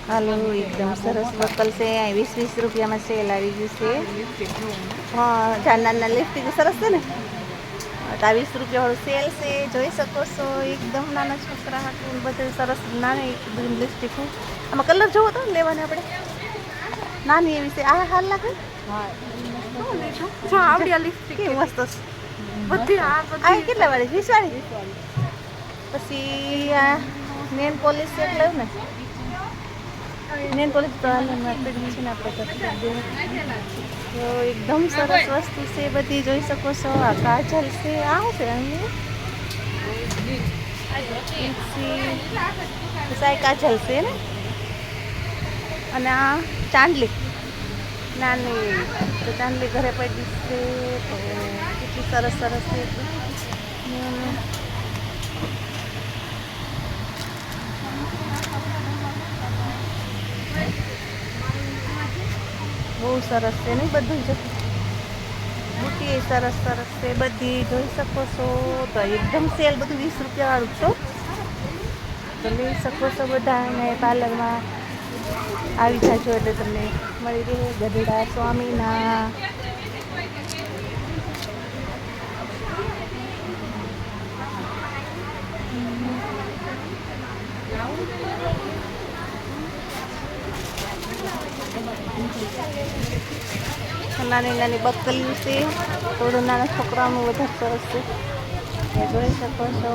હાલો એકદમ સરસ બકલ છે. અહીં 20-20 રૂપિયામાં સેલ આવી ગયું છે. હા જાનના લિપસ્ટિક સરસ છે ને. આ 20 રૂપિયાવાળું સેલ છે, જોઈ શકો છો. એકદમ નાના છોકરા હાટું બધે સરસ નાની એકદમ લિપસ્ટિક. આમાં કલર જોવો તો લેવાને આપણે નાની એવી છે. આ હાલ લાગે જો આવડી લિપસ્ટિક કેવી મસ્ત છે. બધી આ આ બધી કેટલા વાળી 20 વાળી? પછી આ નેલ પોલિશ એક લેવું ને. નેલ પોલિશ તો માર્કેટમાં છે ને આપણે તો એકદમ સરસ વસ્તુ છે બધી જોઈ શકો છો. આ કાજલ છે. આ શું છે સાઈ કાજલ છે ને. અને આ ચાંદલી નાની તો ચાંદલી ઘરે પડી છે તો કેટલી સરસ સરસ છે. બહુ સરસ છે ને બધું જ બુટી સરસ સરસ છે બધી જોઈ શકો છો. તો એકદમ સેલ બધું 20 રૂપિયાવાળું છો તો લઈ શકો છો બધા. અને પાર્લરમાં આવી જાજો એટલે તમને મળી રહે. ગઢડા સ્વામીના નાની નાની બકલીઓ છે. થોડું નાના છોકરાઓનું વધારે સરસ છે. જોઈ શકો છો.